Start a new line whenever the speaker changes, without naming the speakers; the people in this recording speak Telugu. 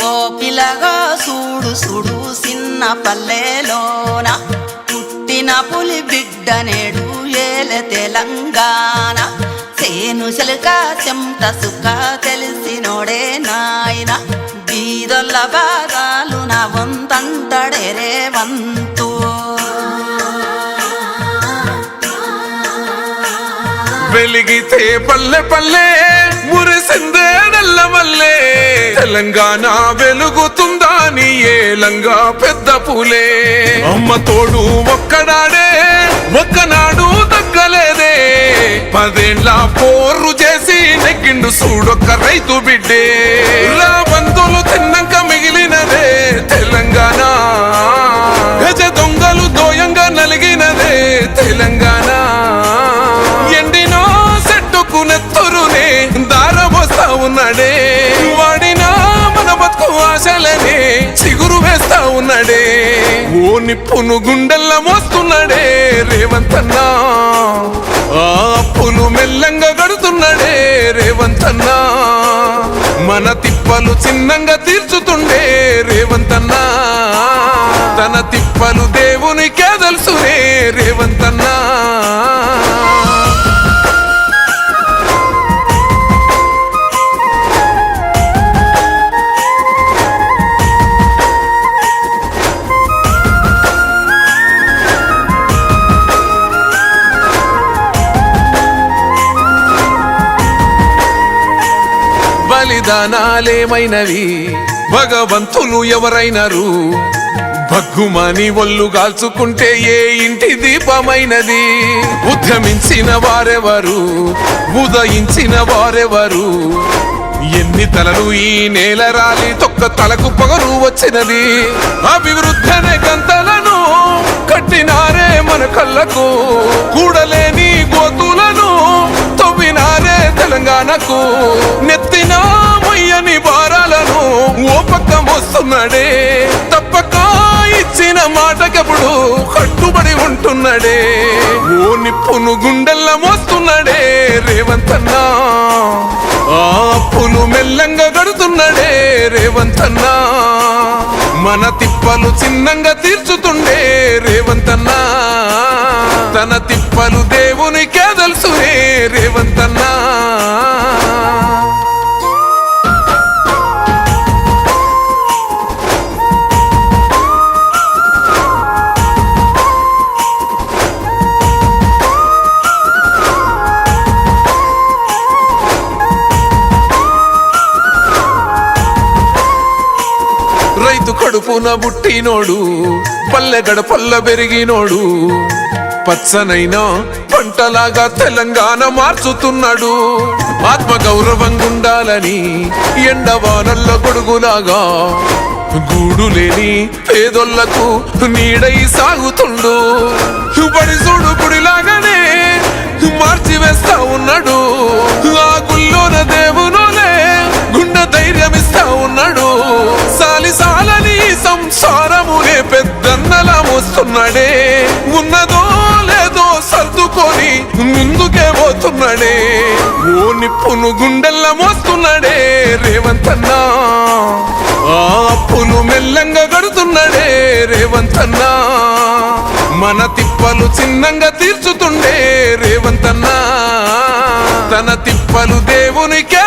ఓ పిల్లగా చూడు చూడు చిన్న పల్లెలోన పుట్టిన పులి బిడ్డ నేడు ఏలే తెలంగాణ సేను సెలుక చెమట సుఖ తెలిసినోడే నాయన బీదొల్ల బాగాలు నా వంతంటడే రేవంతు
వెలిగితే పల్లె పల్లె మురిసిందే నల్లమల్లే తెలంగాణ వెలుగుతుందా నీ ఏలంగా పెద్ద పూలే అమ్మ తోడు ఒక్కడాడే ఒక్కనాడు దక్కలేదే 10 ఏళ్ల పోరు చేసి నెగ్గిండు చూడొక్క రైతు బిడ్డే రాబందులు తిన్నాక మిగిలినదే తెలంగాణ గజ దొంగలు దోయంగా నలిగినదే తెలంగాణ ఎండినో సెట్టుకు నెత్తురునే దారబోస్తా ఉన్నాడే వాడినా మన బతుకు ఆశలనే చిగురు వేస్తా ఉన్నాడే ఓ నిప్పును గుండెల్లా మోస్తున్నాడే రేవంతన్నా ఆ అప్పులు మెల్లంగా గడుతున్నాడే రేవంతన్నా మన తిప్పలు చిన్నంగా తీర్చుతుండే రేవంతన్నా తన తిప్పలు దేవునికే తెలుసునే రేవంతన్నా బలిదానాలేమైనవి భగవంతులు ఎవరైనరు భగ్గుమని ఒళ్ళు గాల్చుకుంటే ఏ ఇంటి దీపమైనది ఉద్యమించిన వారెవరు ఉదయించిన వారెవరు ఎన్ని తలలు ఈ నేల రాలి తొక్క తలకు పొగరు వచ్చినది అభివృద్ధనే గంతలను కట్టినారే మన కళ్ళకు కూడలేని గోతులను తవ్వినారే తెలంగాణకు నెత్తిన మొయ్యని భారాలను ఓ పక్క మోస్తున్నాడే తప్పక ఇచ్చిన మాటకెప్పుడు కట్టుబడి ఉంటున్నాడే ఓ నిప్పును గుండెల్లా మోస్తున్నాడే రేవంతన్నా ఆ అప్పులు మెల్లంగా గడుతున్నాడే రేవంతన్నా మన తిప్పలు చిన్నంగా తీర్చుతుండే రేవంతన్నా తన తిప్పలు దేవునికే తెలుసునే రేవంతన్నా రైతు కడుపున బుట్టినోడు పల్లె గడపల్ల పెరిగినోడు పచ్చనైనా పంటలాగా తెలంగాణ మార్చుతున్నాడు ఆత్మ గౌరవంగా ఉండాలని ఎండవానల్ల గొడుగులాగా గూడు లేని పేదోళ్లకు నీడై సాగుతుండు బడి చూడు గుడిలాగానే మార్చి వేస్తా ఉన్నాడు ఆ గుల్లోన దేవునోలే గుండె ధైర్యం ఇస్తా ఉన్నాడు సాలిసాలని సంసారమునే పెద్దన్నలా మోస్తున్నాడే ఉన్నదో లేదో సర్దుకొని ముందుకే పోతున్నాడే ఓ నిప్పును గుండెల్లా మోస్తున్నాడే రేవంతన్నా ఆ అప్పులు మెల్లంగా గడుతున్నాడే రేవంతన్నా మన తిప్పలు చిన్నంగా తీర్చుతుండే రేవంతన్నా తన తిప్పలు దేవునికే